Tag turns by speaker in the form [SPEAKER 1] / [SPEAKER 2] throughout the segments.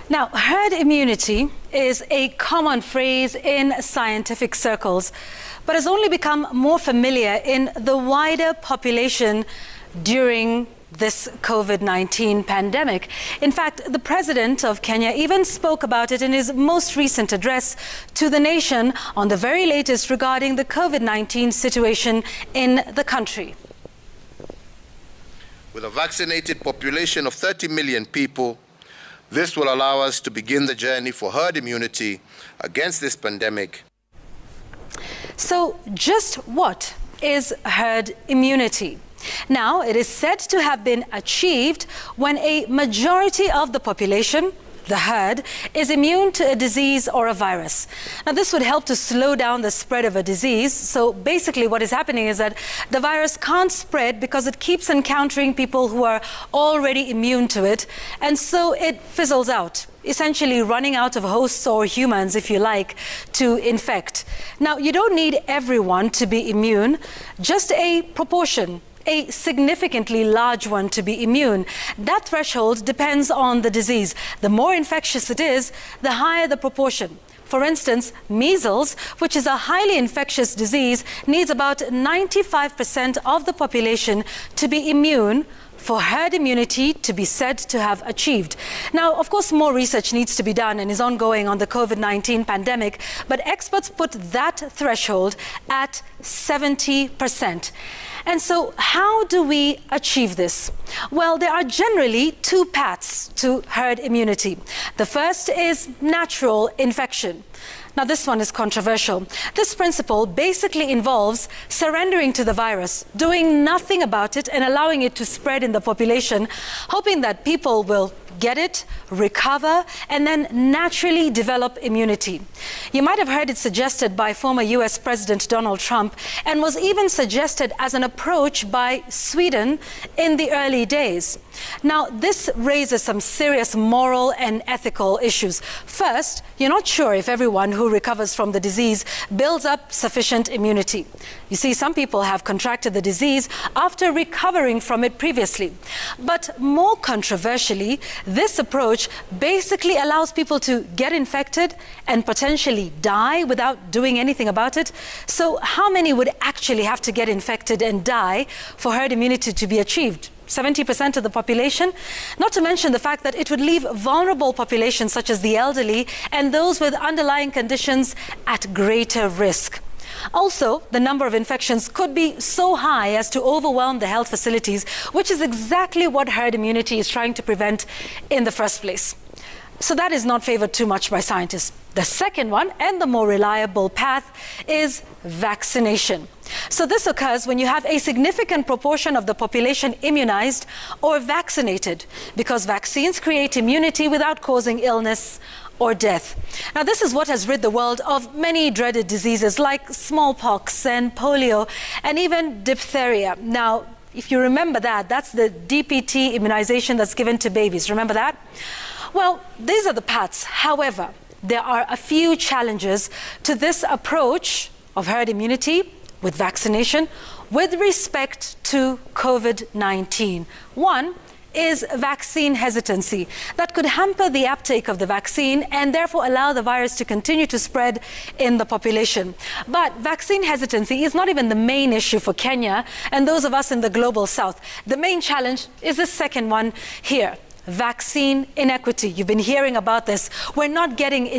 [SPEAKER 1] Now, herd immunity is a common phrase in scientific circles, but has only become more familiar in the wider population during this COVID-19 pandemic. In fact, the president of Kenya even spoke about it in his most recent address to the nation on the very latest regarding the COVID-19 situation in the country.
[SPEAKER 2] With a vaccinated population of 30 million people, this will allow us to begin the journey for herd immunity against this pandemic.
[SPEAKER 1] So, just what is herd immunity? Now, it is said to have been achieved when a majority of the population, the herd, is immune to a disease or a virus. Now, this would help to slow down the spread of a disease. So basically what is happening is that the virus can't spread because it keeps encountering people who are already immune to it, and so it fizzles out, essentially running out of hosts or humans, if you like, to infect. Now, you don't need everyone to be immune, just a proportion, a significantly large one to be immune. That threshold depends on the disease. The more infectious it is, the higher the proportion. For instance, measles, which is a highly infectious disease, needs about 95% of the population to be immune for herd immunity to be said to have achieved. Now, of course, more research needs to be done and is ongoing on the COVID-19 pandemic, but experts put that threshold at 70%. And so how do we achieve this? Well, there are generally two paths to herd immunity. The first is natural infection. Now, this one is controversial. This principle basically involves surrendering to the virus, doing nothing about it and allowing it to spread in the population, hoping that people will get it, recover, and then naturally develop immunity. You might have heard it suggested by former US President Donald Trump, and was even suggested as an approach by Sweden in the early days. Now, this raises some serious moral and ethical issues. First, you're not sure if everyone who recovers from the disease builds up sufficient immunity. You see, some people have contracted the disease after recovering from it previously. But more controversially, this approach basically allows people to get infected and potentially die without doing anything about it. So how many would actually have to get infected and die for herd immunity to be achieved? 70% of the population? Not to mention the fact that it would leave vulnerable populations such as the elderly and those with underlying conditions at greater risk. Also, the number of infections could be so high as to overwhelm the health facilities, which is exactly what herd immunity is trying to prevent in the first place. So that is not favored too much by scientists. The second one, and the more reliable path, is vaccination. So this occurs when you have a significant proportion of the population immunized or vaccinated, because vaccines create immunity without causing illness or death. Now, this is what has rid the world of many dreaded diseases like smallpox and polio and even diphtheria. Now, if you remember that, that's the DPT immunization that's given to babies. Remember that? Well, these are the paths. However, there are a few challenges to this approach of herd immunity with vaccination with respect to COVID-19. One is vaccine hesitancy. That could hamper the uptake of the vaccine and therefore allow the virus to continue to spread in the population. But vaccine hesitancy is not even the main issue for Kenya and those of us in the global south. The main challenge is the second one here. Vaccine inequity. You've been hearing about this. We're not getting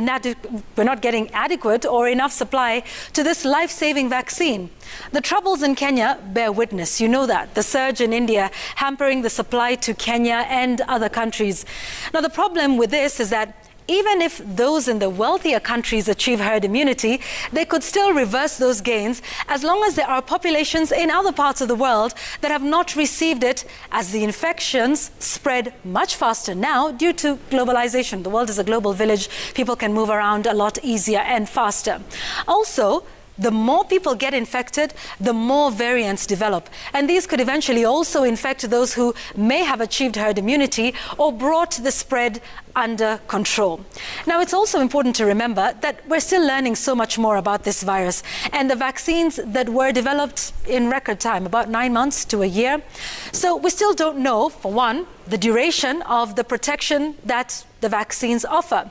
[SPEAKER 1] adequate or enough supply to this life-saving vaccine. The troubles in Kenya bear witness. You know that. The surge in India hampering the supply to Kenya and other countries. Now, the problem with this is that even if those in the wealthier countries achieve herd immunity, they could still reverse those gains as long as there are populations in other parts of the world that have not received it, as the infections spread much faster now due to globalization. The world is a global village. People can move around a lot easier and faster. Also, the more people get infected, the more variants develop. And these could eventually also infect those who may have achieved herd immunity or brought the spread under control. Now, it's also important to remember that we're still learning so much more about this virus, and the vaccines that were developed in record time, about 9 months to a year. So we still don't know, for one, the duration of the protection that the vaccines offer.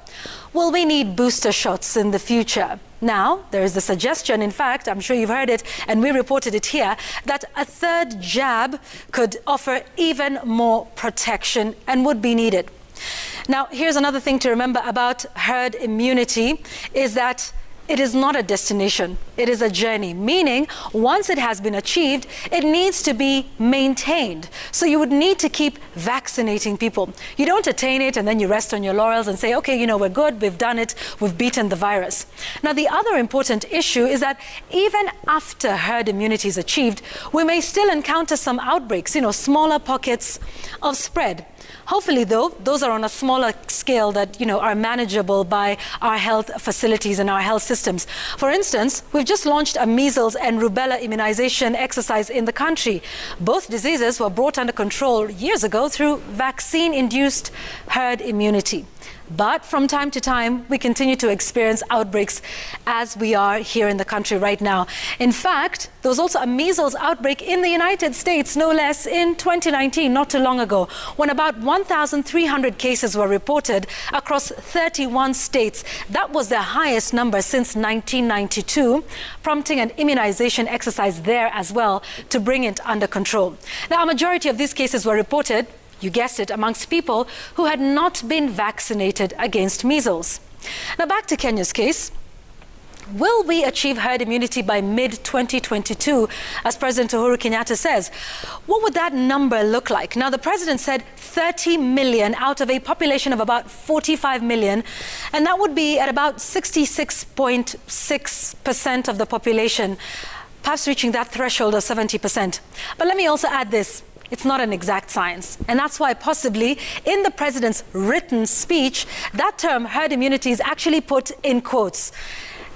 [SPEAKER 1] Will we need booster shots in the future? Now, there is the suggestion, in fact, I'm sure you've heard it, and we reported it here, that a third jab could offer even more protection and would be needed. Now, here's another thing to remember about herd immunity is that it is not a destination, it is a journey, meaning once it has been achieved, it needs to be maintained. So you would need to keep vaccinating people. You don't attain it and then you rest on your laurels and say, okay, you know, we're good, we've done it, we've beaten the virus. Now, the other important issue is that even after herd immunity is achieved, we may still encounter some outbreaks, you know, smaller pockets of spread. Hopefully, though, those are on a smaller scale that, you know, are manageable by our health facilities and our health systems. For instance, we've just launched a measles and rubella immunization exercise in the country. Both diseases were brought under control years ago through vaccine-induced herd immunity. But from time to time, we continue to experience outbreaks as we are here in the country right now. In fact, there was also a measles outbreak in the United States, no less, in 2019, not too long ago, when about 1,300 cases were reported across 31 states. That was the highest number since 1992, prompting an immunization exercise there as well to bring it under control. Now, a majority of these cases were reported, you guessed it, amongst people who had not been vaccinated against measles. Now, back to Kenya's case. Will we achieve herd immunity by mid-2022, as President Uhuru Kenyatta says? What would that number look like? Now, the president said 30 million out of a population of about 45 million, and that would be at about 66.6% of the population, perhaps reaching that threshold of 70%. But let me also add this. It's not an exact science. And that's why possibly in the president's written speech, that term herd immunity is actually put in quotes.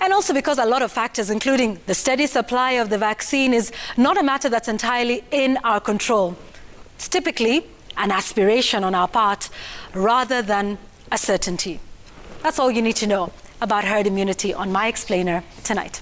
[SPEAKER 1] And also because a lot of factors, including the steady supply of the vaccine, is not a matter that's entirely in our control. It's typically an aspiration on our part rather than a certainty. That's all you need to know about herd immunity on My Explainer tonight.